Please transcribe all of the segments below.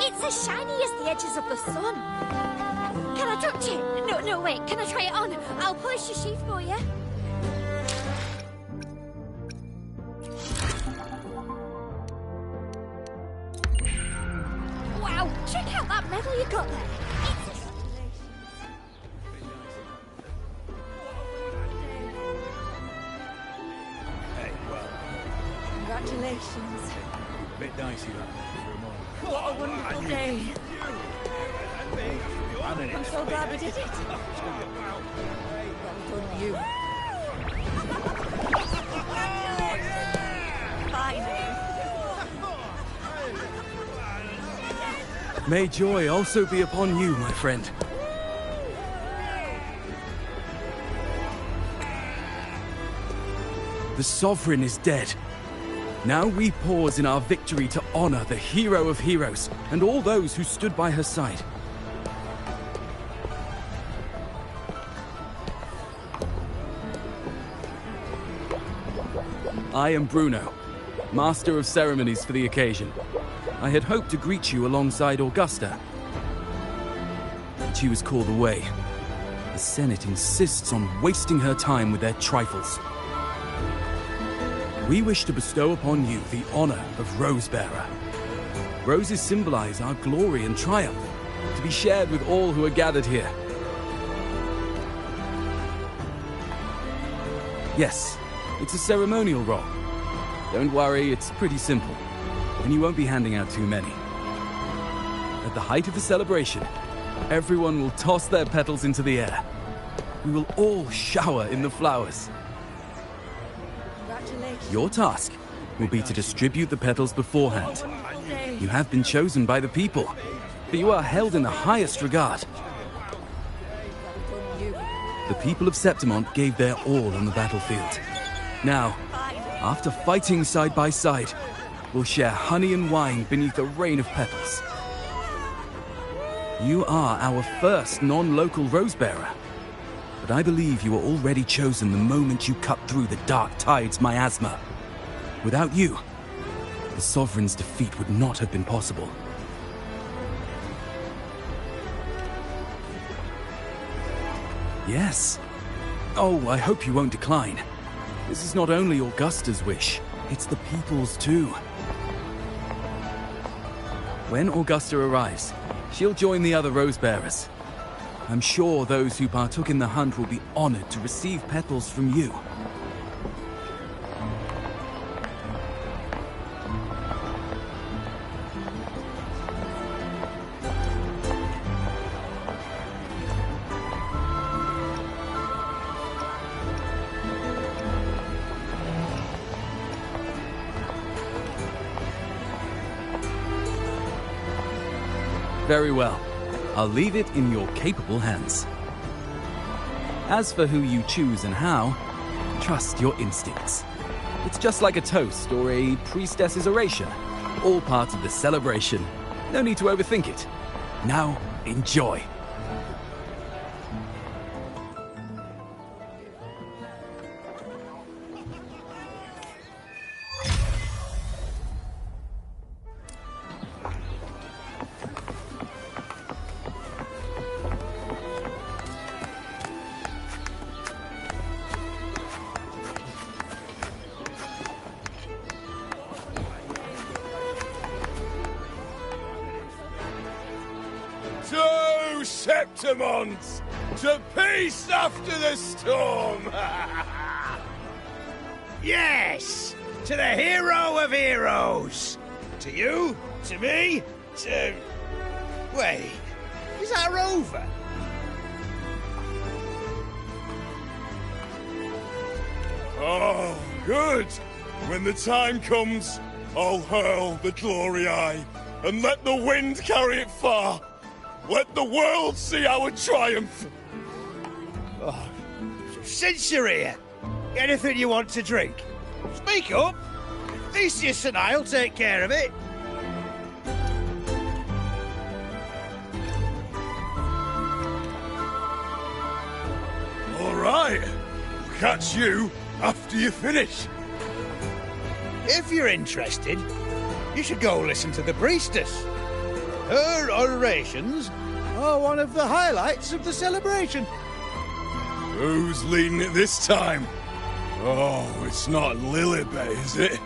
It's as shiny as the edges of the sun. Can I touch it? No, wait. Can I try it on? I'll polish your sheath for you. Wow, check out that medal you got there. Hey, well. Congratulations. Bit dicey that for a moment. What a wonderful day. I'm so glad we did it. Well done, you. Finally. May joy also be upon you, my friend. The Sovereign is dead. Now we pause in our victory to honor the hero of heroes and all those who stood by her side. I am Bruno, Master of Ceremonies for the occasion. I had hoped to greet you alongside Augusta, but she was called away. The Senate insists on wasting her time with their trifles. We wish to bestow upon you the honor of Rosebearer. Roses symbolize our glory and triumph, to be shared with all who are gathered here. Yes, it's a ceremonial role. Don't worry, it's pretty simple, and you won't be handing out too many. At the height of the celebration, everyone will toss their petals into the air. We will all shower in the flowers. Your task will be to distribute the petals beforehand. You have been chosen by the people, but you are held in the highest regard. The people of Septimont gave their all on the battlefield. Now, after fighting side by side, we'll share honey and wine beneath a rain of petals. You are our first non-local Rosebearer, but I believe you were already chosen the moment you cut through the Dark Tide's miasma. Without you, the Sovereign's defeat would not have been possible. Yes. Oh, I hope you won't decline. This is not only Augusta's wish, it's the people's too. When Augusta arrives, she'll join the other Rosebearers. I'm sure those who partook in the hunt will be honored to receive petals from you. Very well. I'll leave it in your capable hands. As for who you choose and how, trust your instincts. It's just like a toast or a priestess's oration. All part of the celebration. No need to overthink it. Now, enjoy. To Septimont! To peace after the storm! Yes! To the hero of heroes! To you, to me, to... Wait, is that a rover? Oh, good! When the time comes, I'll hurl the glory eye and let the wind carry it far. Let the world see our triumph! Oh, since you're here, anything you want to drink? Speak up! Theseus and I'll take care of it. All right, I'll catch you after you finish. If you're interested, you should go listen to the priestess. Her orations are one of the highlights of the celebration. Who's leading it this time? Oh, it's not Lilibet, is it?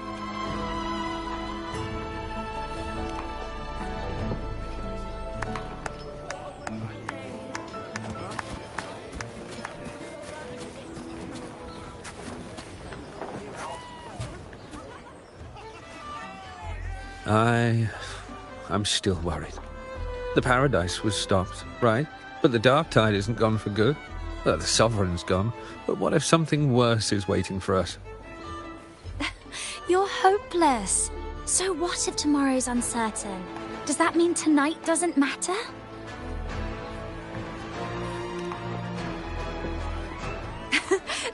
I'm still worried. The Paradise was stopped, right? But the Dark Tide isn't gone for good. Well, the Sovereign's gone. But what if something worse is waiting for us? You're hopeless. So what if tomorrow's uncertain? Does that mean tonight doesn't matter?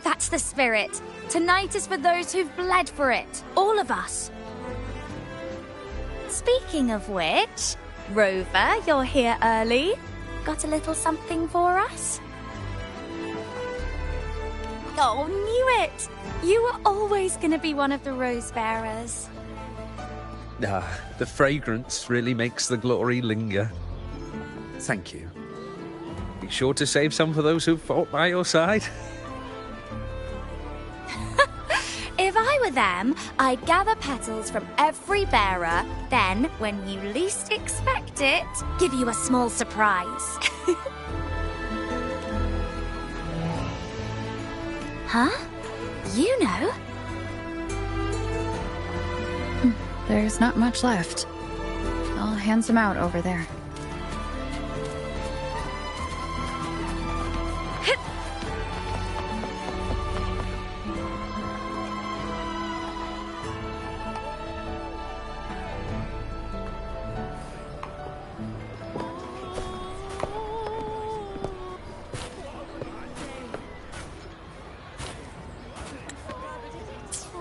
That's the spirit. Tonight is for those who've bled for it. All of us. Speaking of which, Rover, you're here early. Got a little something for us? Oh, knew it! You were always going to be one of the rose bearers. The fragrance really makes the glory linger. Thank you. Be sure to save some for those who've fought by your side. If I were them, I'd gather petals from every bearer, then, when you least expect it, give you a small surprise. Huh? You know? There's not much left. I'll hand some out over there.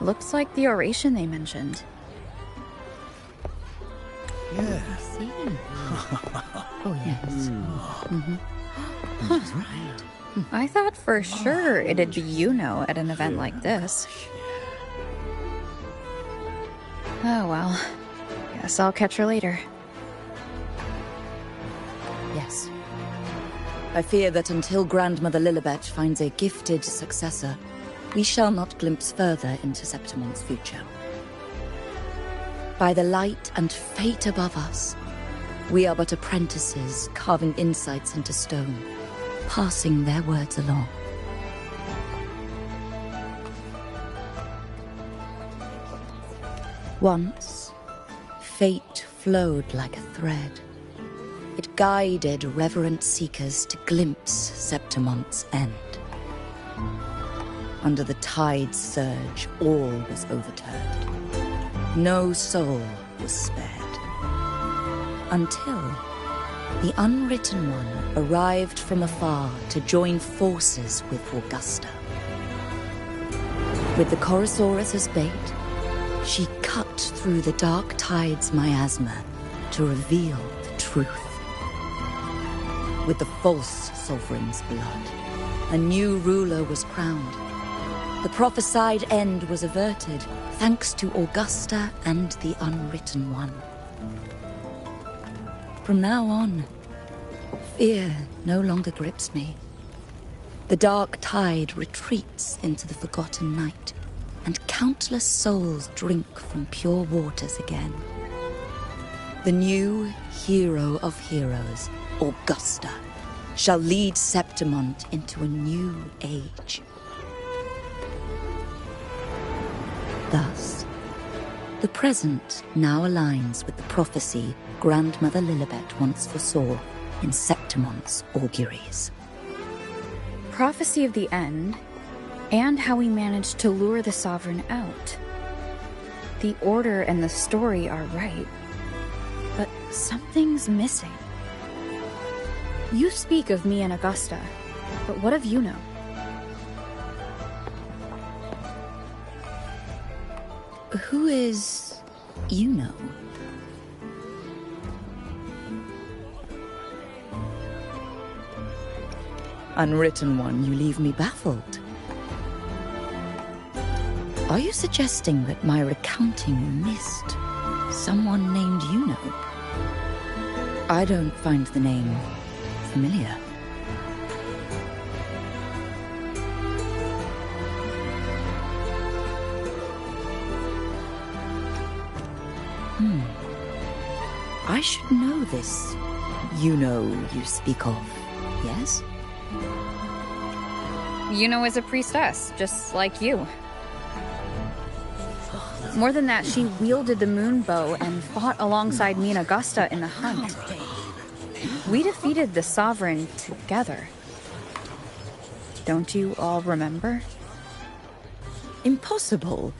Looks like the oration they mentioned. Yeah. Oh, yes. I thought for sure it'd be at an event like this. Oh well. Guess I'll catch her later. Yes. I fear that until Grandmother Lilibet finds a gifted successor, we shall not glimpse further into Septimon's future. By the light and fate above us, we are but apprentices carving insights into stone, passing their words along. Once, fate flowed like a thread. It guided reverent seekers to glimpse Septimon's end. Under the tide's surge, all was overturned. No soul was spared. Until the Unwritten One arrived from afar to join forces with Augusta. With the Chorosaurus as bait, she cut through the dark tide's miasma to reveal the truth. With the false sovereign's blood, a new ruler was crowned. The prophesied end was averted, thanks to Augusta and the Unwritten One. From now on, fear no longer grips me. The dark tide retreats into the forgotten night, and countless souls drink from pure waters again. The new hero of heroes, Augusta, shall lead Septimon into a new age. Thus, the present now aligns with the prophecy Grandmother Lilibet once foresaw in Septimon's auguries. Prophecy of the end, and how we managed to lure the Sovereign out. The order and the story are right, but something's missing. You speak of me and Augusta, but what of Yuno? Who is Yuno? Unwritten One, you leave me baffled. Are you suggesting that my recounting missed someone named Yuno? I don't find the name familiar. I should know this. You speak of, yes? Yuno is a priestess, just like you. More than that, she wielded the moon bow and fought alongside me and Augusta in the hunt. We defeated the Sovereign together. Don't you all remember? Impossible.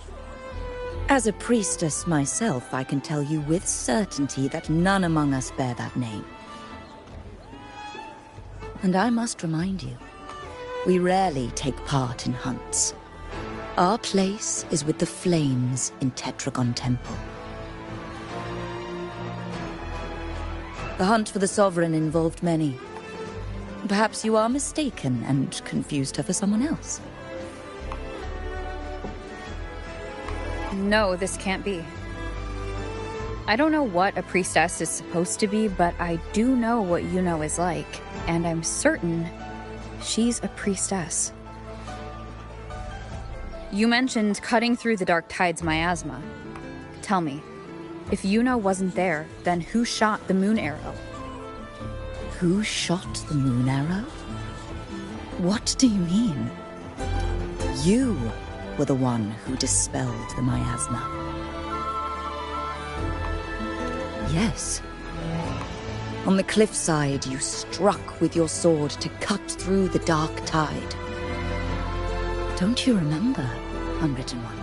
As a priestess myself, I can tell you with certainty that none among us bear that name. And I must remind you, we rarely take part in hunts. Our place is with the flames in Tetragon Temple. The hunt for the Sovereign involved many. Perhaps you are mistaken and confused her for someone else. No, this can't be. I don't know what a priestess is supposed to be, but I do know what Yuno is like, and I'm certain she's a priestess. You mentioned cutting through the Dark Tide's miasma. Tell me, if Yuno wasn't there, then who shot the moon arrow? Who shot the moon arrow? What do you mean? You were the one who dispelled the miasma. Yes. On the cliffside, you struck with your sword to cut through the Dark Tide. Don't you remember, Unwritten One?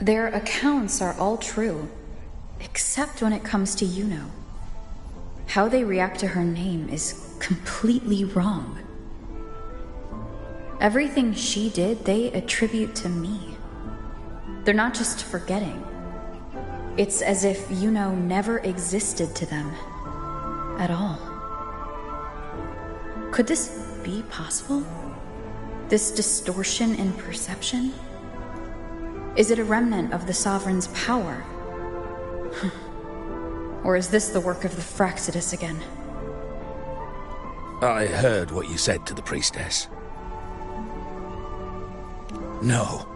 Their accounts are all true, except when it comes to Yuno. How they react to her name is completely wrong. Everything she did, they attribute to me. They're not just forgetting. It's as if Yuno never existed to them at all. Could this be possible? This distortion in perception? Is it a remnant of the Sovereign's power? Or is this the work of the Fractsidus again? I heard what you said to the priestess. No,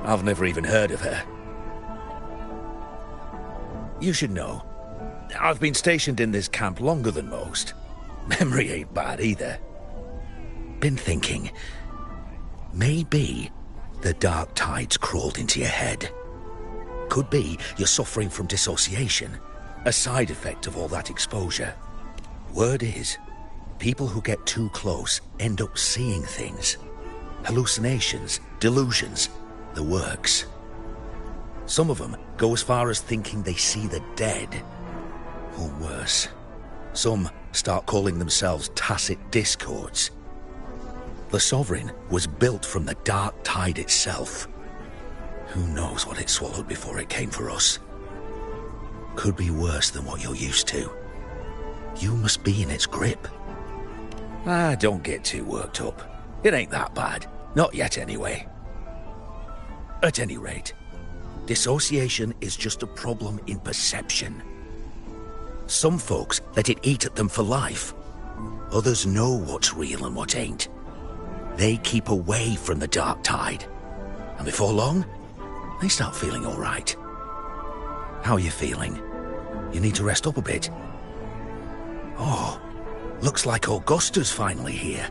I've never even heard of her. You should know, I've been stationed in this camp longer than most. Memory ain't bad either. Been thinking, maybe the Dark Tide's crawled into your head. Could be you're suffering from dissociation, a side effect of all that exposure. Word is, people who get too close end up seeing things. Hallucinations, delusions, the works. Some of them go as far as thinking they see the dead. Or worse, some start calling themselves tacit discords. The Sovereign was built from the Dark Tide itself. Who knows what it swallowed before it came for us? Could be worse than what you're used to. You must be in its grip. Don't get too worked up. It ain't that bad. Not yet, anyway. At any rate, dissociation is just a problem in perception. Some folks let it eat at them for life. Others know what's real and what ain't. They keep away from the Dark Tide. And before long, they start feeling all right. How are you feeling? You need to rest up a bit. Oh, looks like Augusta's finally here.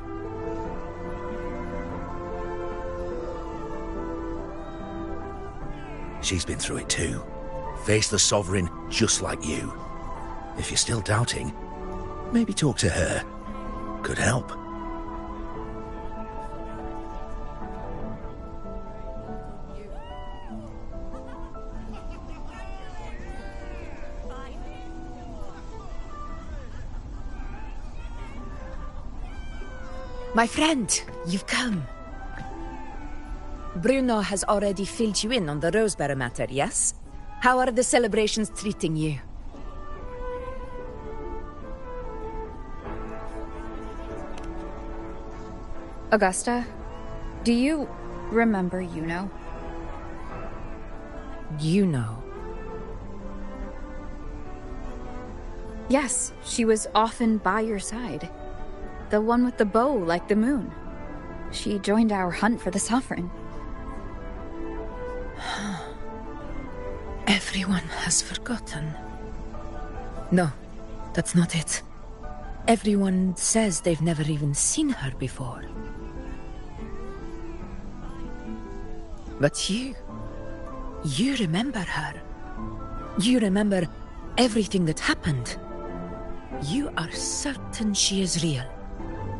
She's been through it too. Faced the Sovereign just like you. If you're still doubting, maybe talk to her. Could help. My friend, you've come. Bruno has already filled you in on the Rosebearer matter, yes? How are the celebrations treating you? Augusta, do you remember Yuno? Yuno? Yes, she was often by your side. The one with the bow like the moon. She joined our hunt for the Sovereign. Everyone has forgotten. No, that's not it. Everyone says they've never even seen her before. But you remember her. You remember everything that happened. You are certain she is real,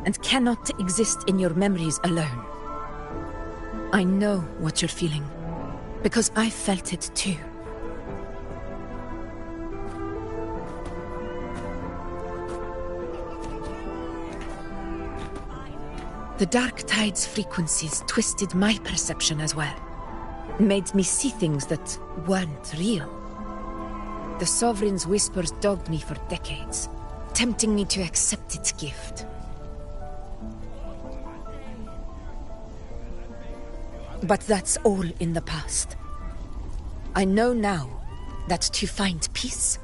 and cannot exist in your memories alone. I know what you're feeling, because I felt it too. The Dark Tide's frequencies twisted my perception as well. Made me see things that weren't real. The Sovereign's whispers dogged me for decades, tempting me to accept its gift. But that's all in the past. I know now that to find peace,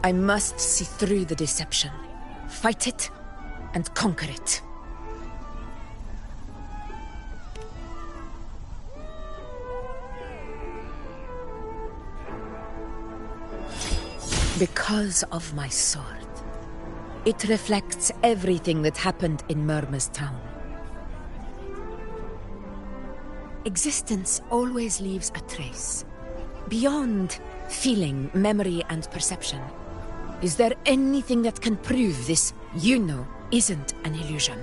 I must see through the deception, fight it, and conquer it. Because of my sword. It reflects everything that happened in Murma's town. Existence always leaves a trace. Beyond feeling, memory, and perception. Is there anything that can prove this Yuno isn't an illusion?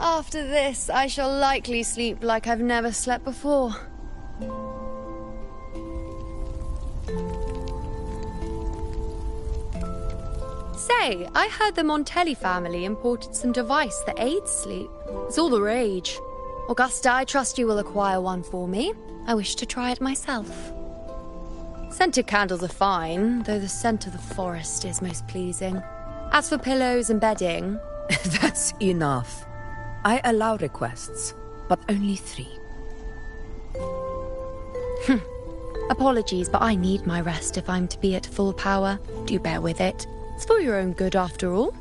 After this, I shall likely sleep like I've never slept before. Say, I heard the Montelli family imported some device that aids sleep. It's all the rage. Augusta, I trust you will acquire one for me. I wish to try it myself. Scented candles are fine, though the scent of the forest is most pleasing. As for pillows and bedding... That's enough. I allow requests, but only 3. Apologies, but I need my rest if I'm to be at full power. Do bear with it. It's for your own good, after all.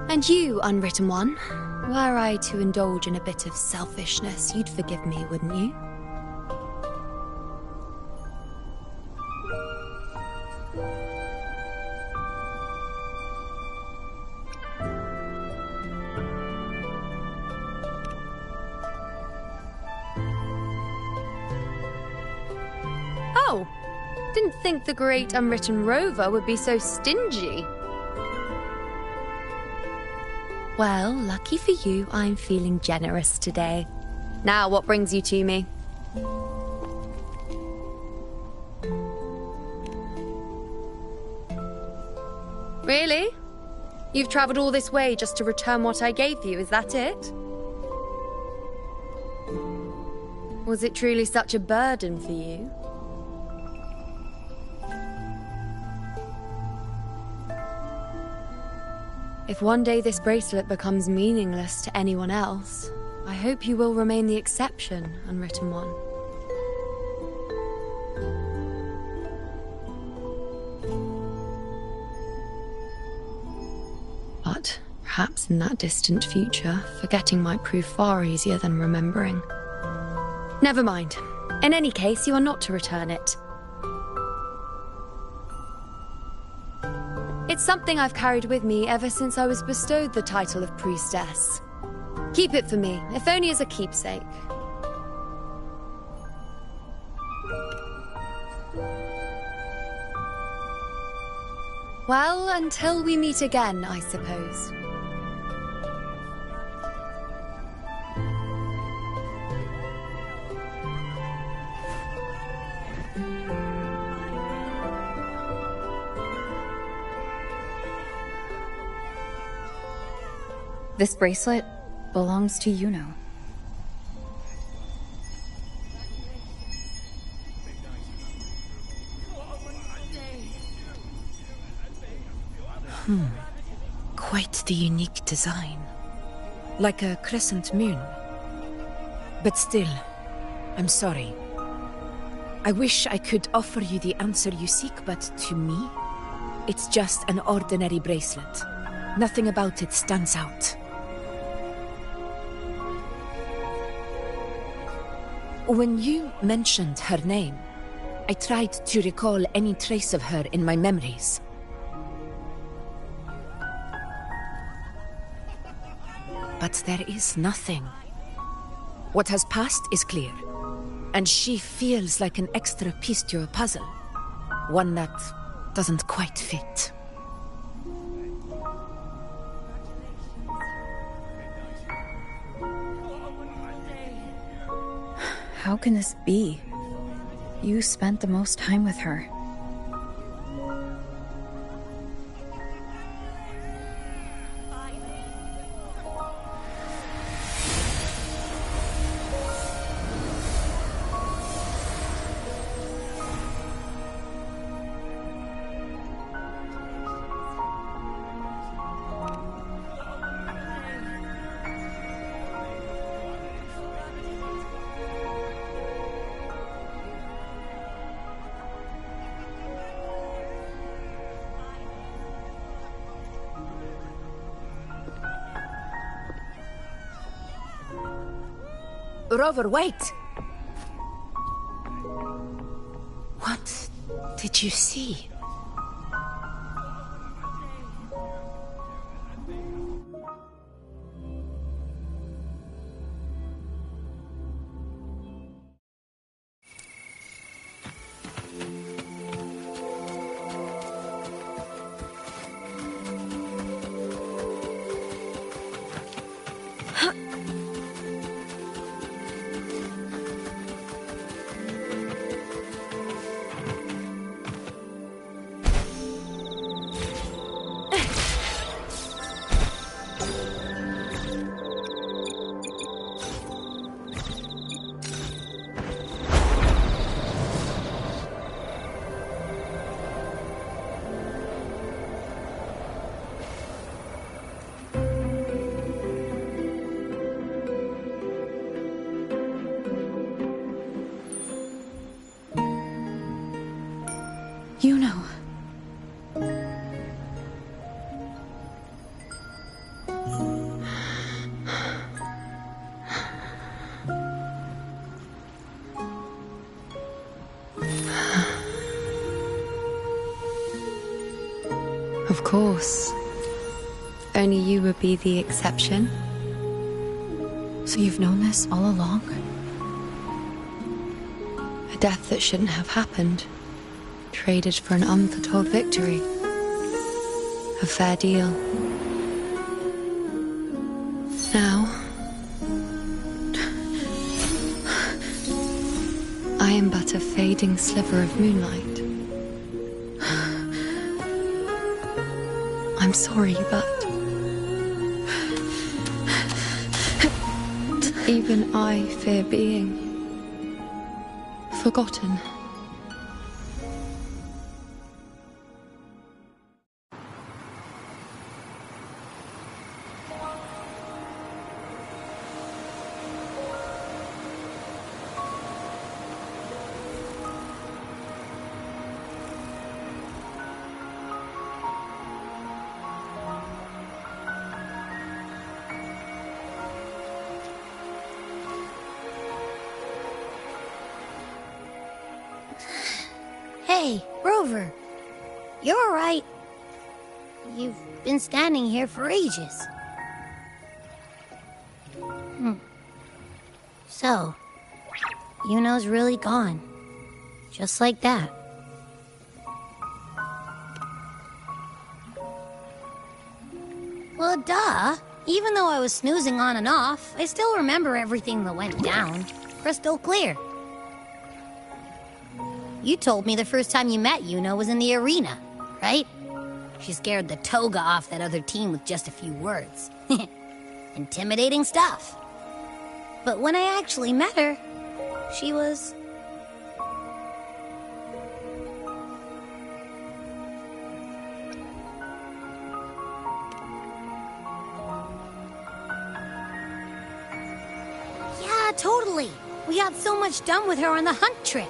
And you, Unwritten One, were I to indulge in a bit of selfishness, you'd forgive me, wouldn't you? Oh, didn't think the great Unwritten Rover would be so stingy. Well, lucky for you, I'm feeling generous today. Now, what brings you to me? Really? You've travelled all this way just to return what I gave you, is that it? Was it truly such a burden for you? If one day this bracelet becomes meaningless to anyone else, I hope you will remain the exception, Unwritten One. perhaps in that distant future, forgetting might prove far easier than remembering. Never mind. In any case, you are not to return it. It's something I've carried with me ever since I was bestowed the title of priestess. Keep it for me, if only as a keepsake. Well, until we meet again, I suppose. This bracelet belongs to Yuno. Quite the unique design. Like a crescent moon. But still, I'm sorry. I wish I could offer you the answer you seek, but to me, it's just an ordinary bracelet. Nothing about it stands out. When you mentioned her name, I tried to recall any trace of her in my memories. But there is nothing. What has passed is clear, and she feels like an extra piece to your puzzle. One that doesn't quite fit. How can this be? You spent the most time with her. Rover, wait! What did you see? Yuno. Of course. Only you would be the exception. So you've known this all along? A death that shouldn't have happened. Traded for an unforetold victory. A fair deal. Now, I am but a fading sliver of moonlight. I'm sorry, but even I fear being forgotten. Hey, Rover. You're right. You've been standing here for ages. So, Yuno's really gone. Just like that. Well, duh. Even though I was snoozing on and off, I still remember everything that went down. Crystal clear. You told me the first time you met Yuno was in the arena, right? She scared the toga off that other team with just a few words. Intimidating stuff. But when I actually met her, she was... Yeah, totally. We got so much done with her on the hunt trip.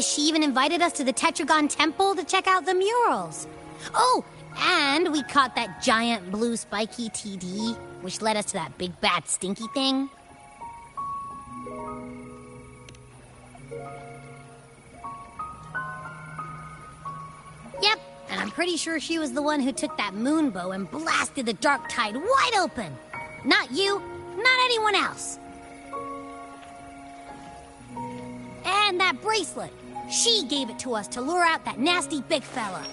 She even invited us to the Tetragon Temple to check out the murals. Oh, and we caught that giant blue spiky TD, which led us to that big bad stinky thing. Yep, and I'm pretty sure she was the one who took that moon bow and blasted the Dark Tide wide open. Not you, not anyone else. And that bracelet. She gave it to us to lure out that nasty big fella.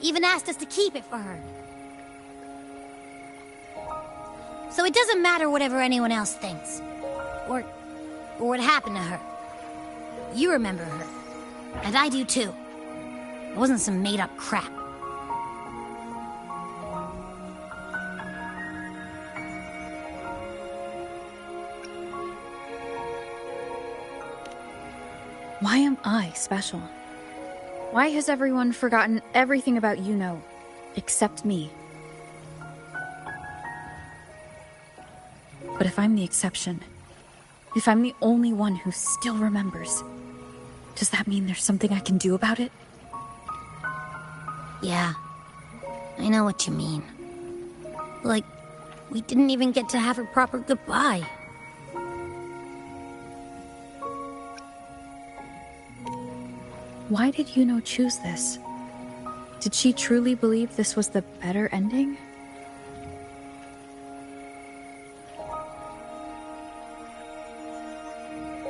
Even asked us to keep it for her. So it doesn't matter whatever anyone else thinks. Or what happened to her. You remember her. And I do too. It wasn't some made-up crap. Why am I special? Why has everyone forgotten everything about Yuno, except me? But if I'm the exception, if I'm the only one who still remembers, does that mean there's something I can do about it? Yeah, I know what you mean. Like, we didn't even get to have a proper goodbye. Why did Yuno choose this? Did she truly believe this was the better ending?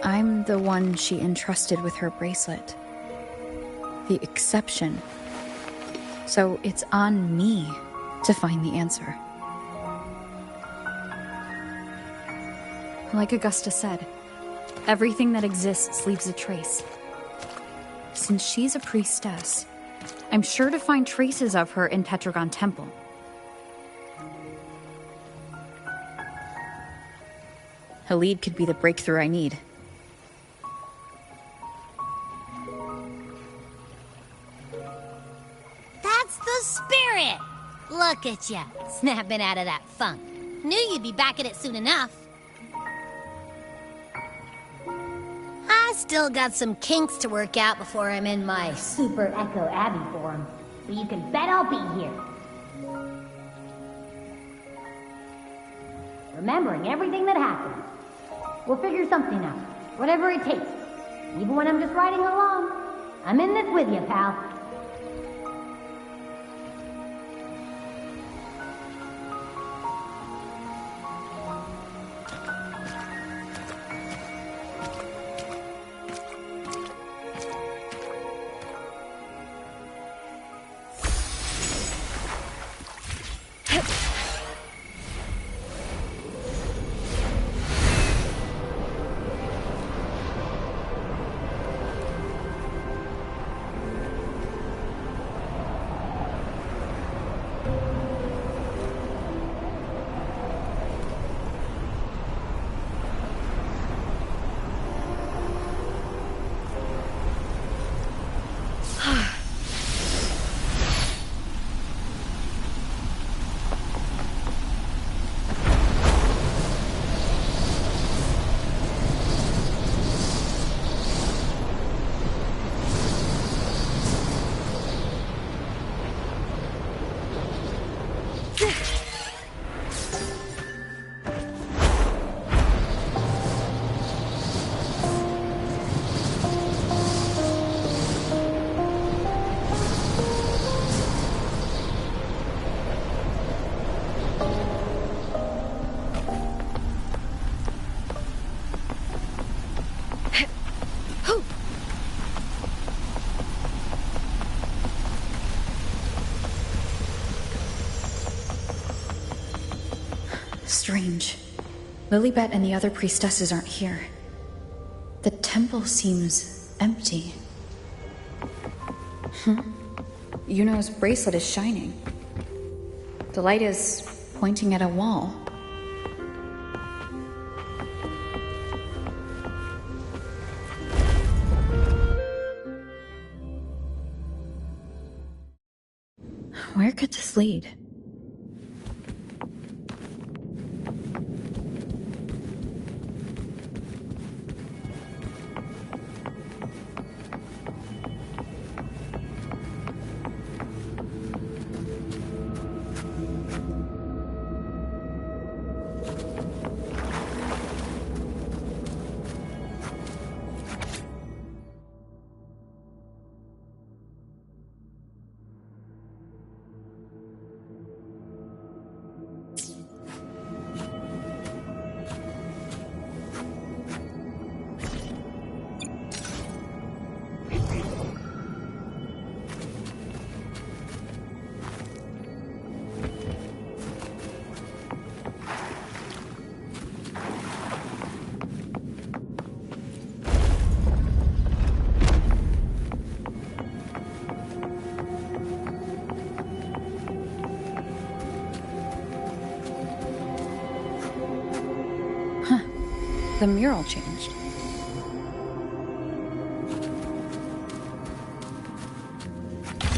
I'm the one she entrusted with her bracelet. The exception. So it's on me to find the answer. Like Augusta said, everything that exists leaves a trace. Since she's a priestess, I'm sure to find traces of her in Tetragon Temple. Halid could be the breakthrough I need. That's the spirit! Look at ya, snapping out of that funk. Knew you'd be back at it soon enough. I still got some kinks to work out before I'm in my Super Echo Abbey form, but you can bet I'll be here. Remembering everything that happened. We'll figure something out, whatever it takes. Even when I'm just riding along. I'm in this with you, pal. Strange. Lilibet and the other priestesses aren't here. The temple seems empty. Yuno's bracelet is shining. The light is pointing at a wall. Where could this lead? The mural changed.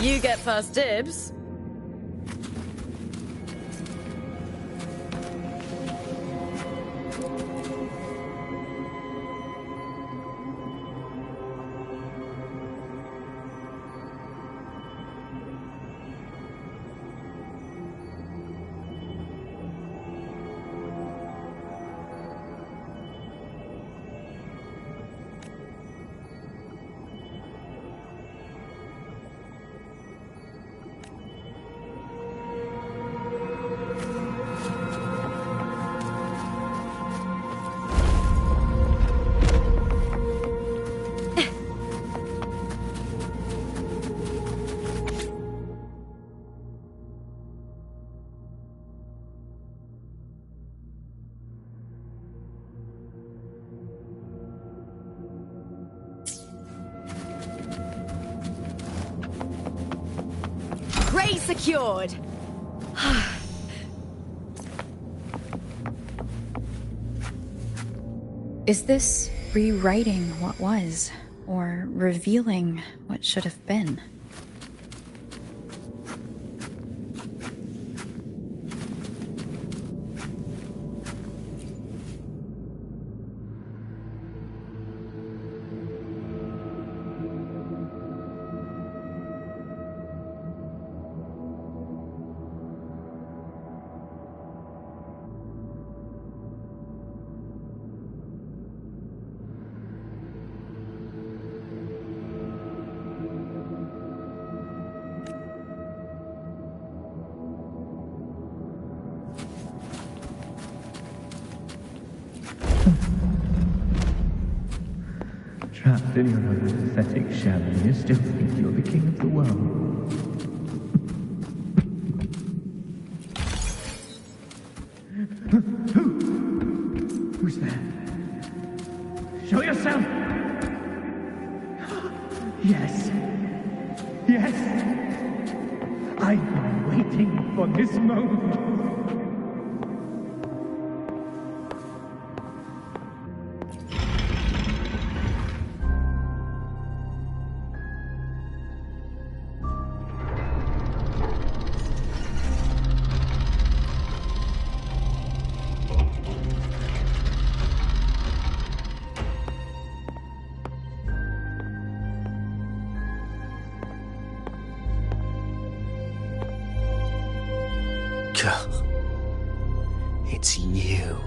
You get first dibs. Prey secured. Is this rewriting what was, or revealing what should have been? Trapped in your own pathetic shell, and you still think you're the king of the world. Who's there? Show yourself! Yes. Yes! I've been waiting for this moment. It's you.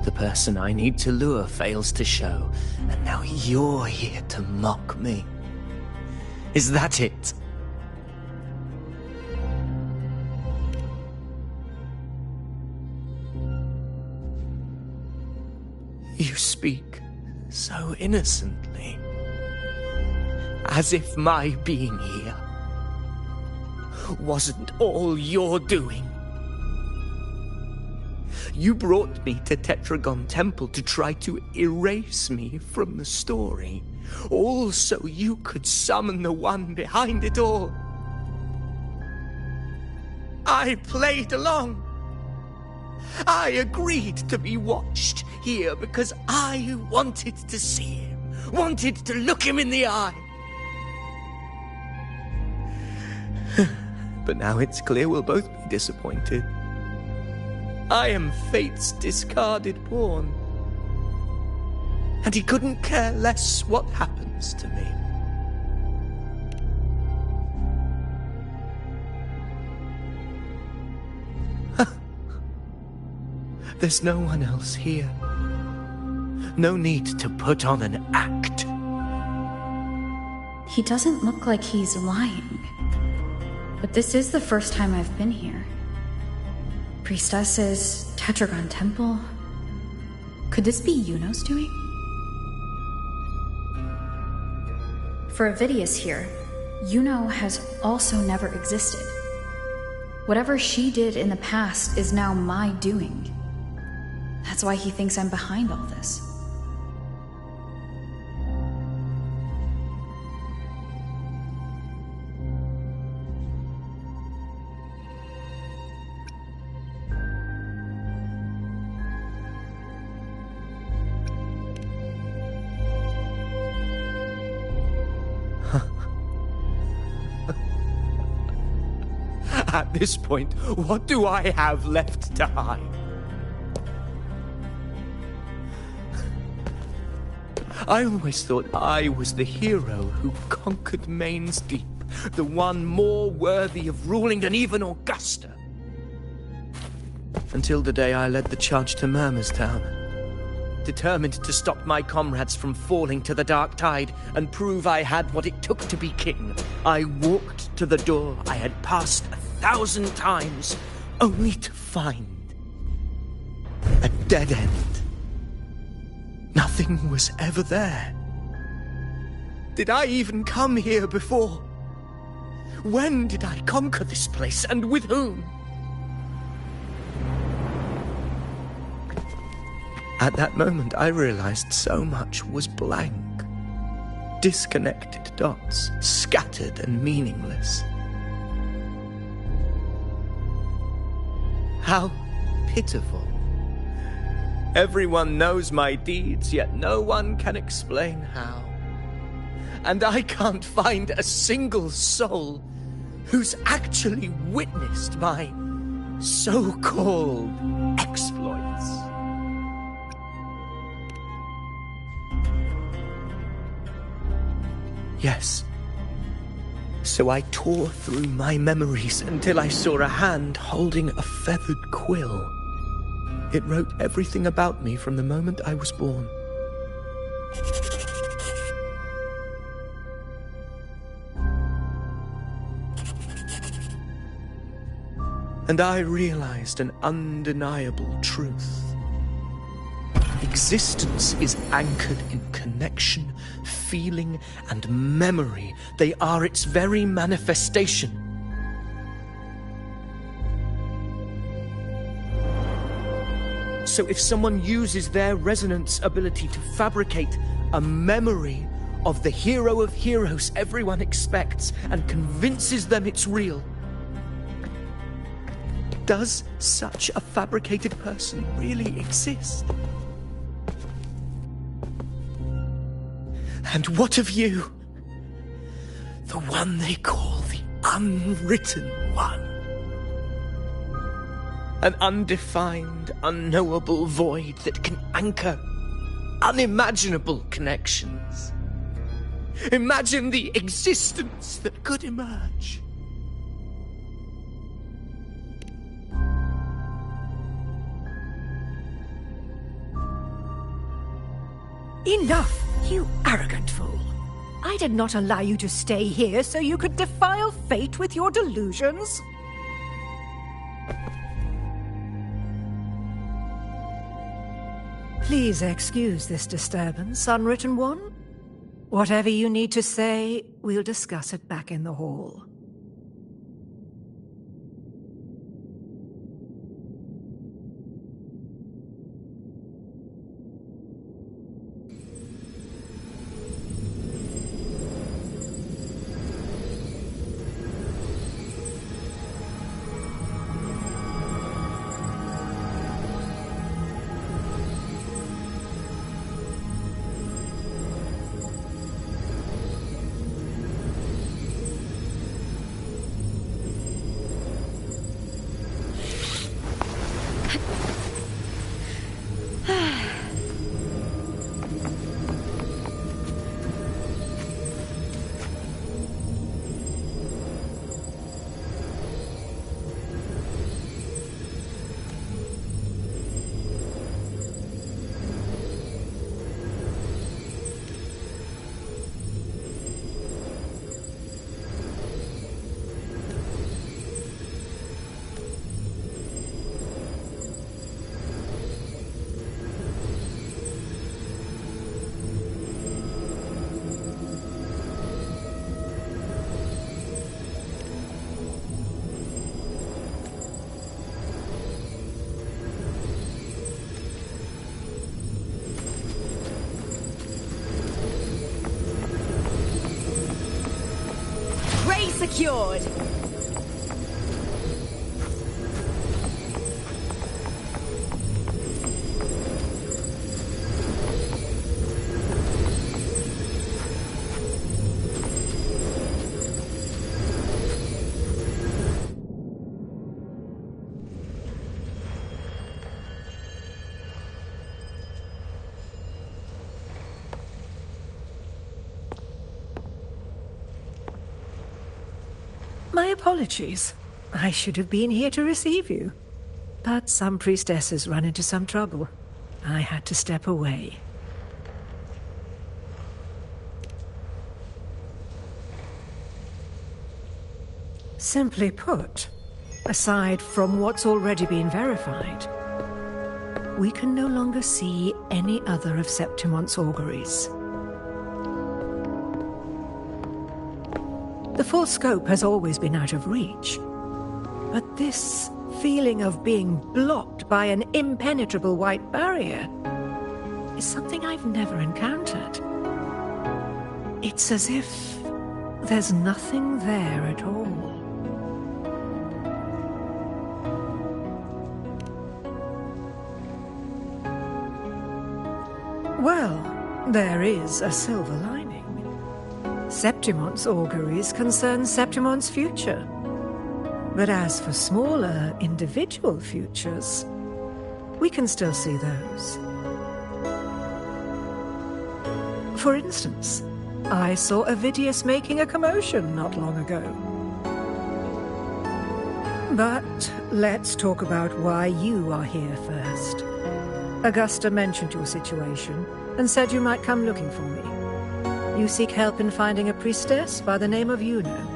The person I need to lure fails to show, and now you're here to mock me. Is that it? You speak so innocently, as if my being here wasn't all you're doing. You brought me to Tetragon Temple to try to erase me from the story. All so you could summon the one behind it all. I played along. I agreed to be watched here because I wanted to see him, wanted to look him in the eye. But now it's clear we'll both be disappointed. I am fate's discarded pawn. And he couldn't care less what happens to me. There's no one else here. No need to put on an act. He doesn't look like he's lying. But this is the first time I've been here. Priestesses, Tetragon Temple. Could this be Yuno's doing? For Avidius here, Yuno has also never existed. Whatever she did in the past is now my doing. That's why he thinks I'm behind all this. At this point, what do I have left to hide? I always thought I was the hero who conquered Main's Deep, the one more worthy of ruling than even Augusta. Until the day I led the charge to Murmur's Town, determined to stop my comrades from falling to the dark tide and prove I had what it took to be king. I walked to the door I had passed 1,000 times, only to find a dead end. Nothing was ever there. Did I even come here before? When did I conquer this place, and with whom? At that moment, I realized so much was blank. Disconnected dots, scattered and meaningless. How pitiful. Everyone knows my deeds, yet no one can explain how. And I can't find a single soul who's actually witnessed my so-called exploits. Yes. So I tore through my memories until I saw a hand holding a feathered quill. It wrote everything about me from the moment I was born. And I realized an undeniable truth. Existence is anchored in connection, feeling, and memory. They are its very manifestation. So if someone uses their resonance ability to fabricate a memory of the hero of heroes everyone expects and convinces them it's real, does such a fabricated person really exist? And what of you? The one they call the Unwritten One. An undefined, unknowable void that can anchor unimaginable connections. Imagine the existence that could emerge. Enough, you arrogant fool. I did not allow you to stay here so you could defile fate with your delusions. Please excuse this disturbance, Unwritten One. Whatever you need to say, we'll discuss it back in the hall. secured. My apologies. I should have been here to receive you. But some priestesses run into some trouble. I had to step away. Simply put, aside from what's already been verified, we can no longer see any other of Septimon's auguries. The full scope has always been out of reach, but this feeling of being blocked by an impenetrable white barrier is something I've never encountered. It's as if there's nothing there at all. Well, there is a silver lining. Septimon's auguries concern Septimon's future. But as for smaller, individual futures, we can still see those. For instance, I saw Avidius making a commotion not long ago. But let's talk about why you are here first. Augusta mentioned your situation and said you might come looking for me. You seek help in finding a priestess by the name of Yuno.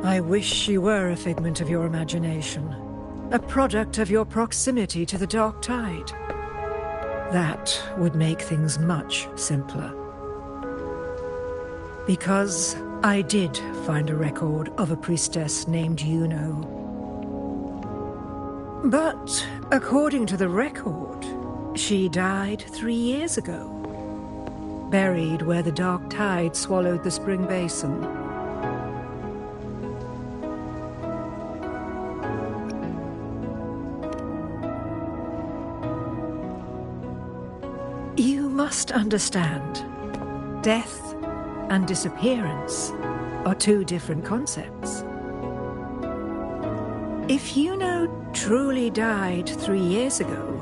I wish she were a figment of your imagination, a product of your proximity to the Dark Tide. That would make things much simpler. Because I did find a record of a priestess named Yuno. But according to the record, she died 3 years ago, buried where the Dark Tide swallowed the Spring Basin. You must understand, death and disappearance are two different concepts. If Yuno truly died 3 years ago,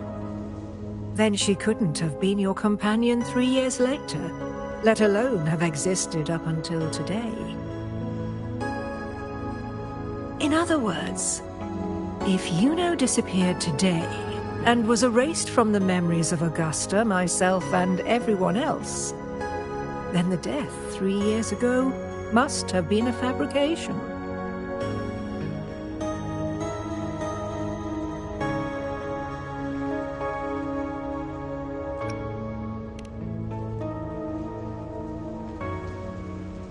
then she couldn't have been your companion 3 years later, let alone have existed up until today. In other words, if Yuno disappeared today and was erased from the memories of Augusta, myself, and everyone else, then the death 3 years ago must have been a fabrication.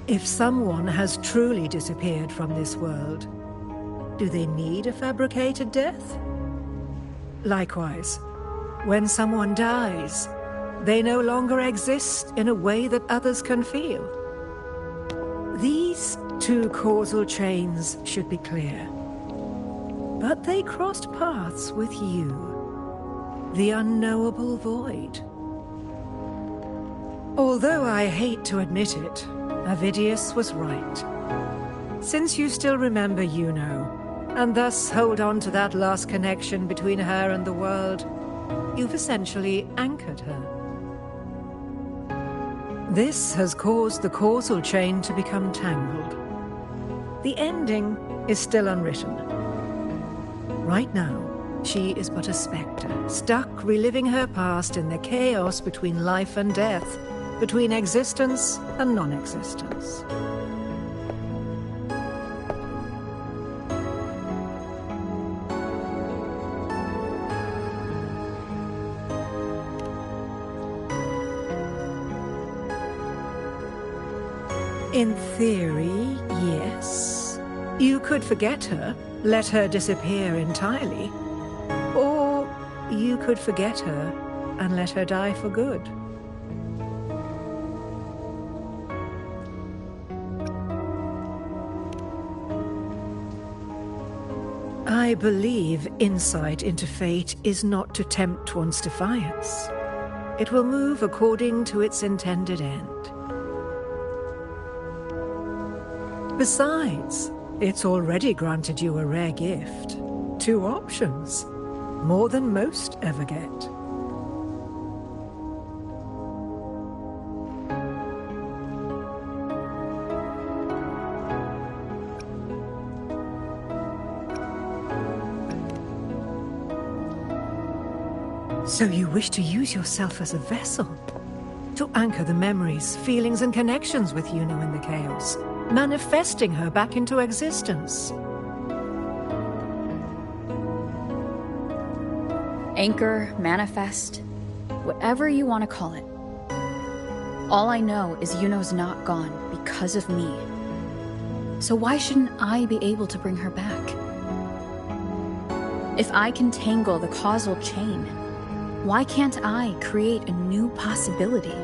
If someone has truly disappeared from this world, do they need a fabricated death? Likewise, when someone dies, they no longer exist in a way that others can feel. These two causal chains should be clear. But they crossed paths with you, the unknowable void. Although I hate to admit it, Avidius was right. Since you still remember Yuno, and thus hold on to that last connection between her and the world, you've essentially anchored her. This has caused the causal chain to become tangled. The ending is still unwritten. Right now, she is but a spectre, stuck reliving her past in the chaos between life and death, between existence and non-existence. In theory, yes. You could forget her, let her disappear entirely. Or you could forget her and let her die for good. I believe insight into fate is not to tempt one's defiance. It will move according to its intended end. Besides, it's already granted you a rare gift. 2 options. More than most ever get. So you wish to use yourself as a vessel? To anchor the memories, feelings, and connections with Yuno in the chaos, manifesting her back into existence. Anchor, manifest, whatever you want to call it. All I know is Yuno's not gone because of me. So why shouldn't I be able to bring her back? If I can tangle the causal chain, why can't I create a new possibility?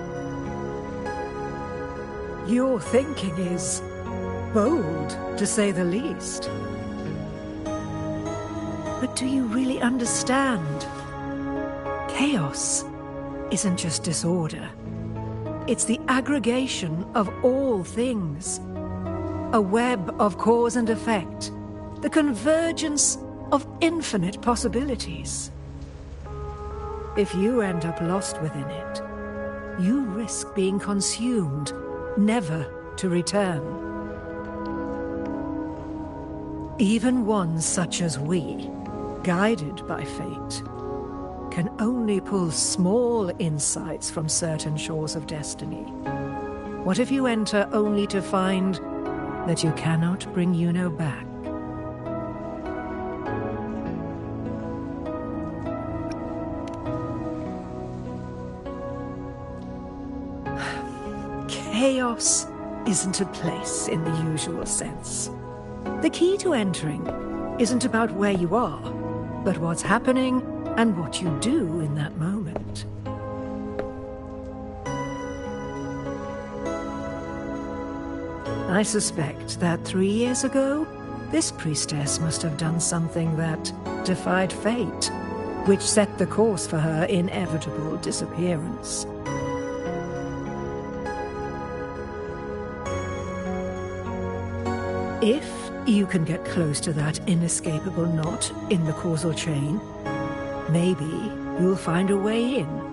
Your thinking is bold, to say the least. But do you really understand? Chaos isn't just disorder. It's the aggregation of all things. A web of cause and effect. The convergence of infinite possibilities. If you end up lost within it, you risk being consumed, never to return. Even ones such as we, guided by fate, can only pull small insights from certain shores of destiny. What if you enter only to find that you cannot bring Yuno back? Chaos isn't a place in the usual sense. The key to entering isn't about where you are, but what's happening and what you do in that moment. I suspect that 3 years ago, this priestess must have done something that defied fate, which set the course for her inevitable disappearance. If you can get close to that inescapable knot in the causal chain, maybe you'll find a way in.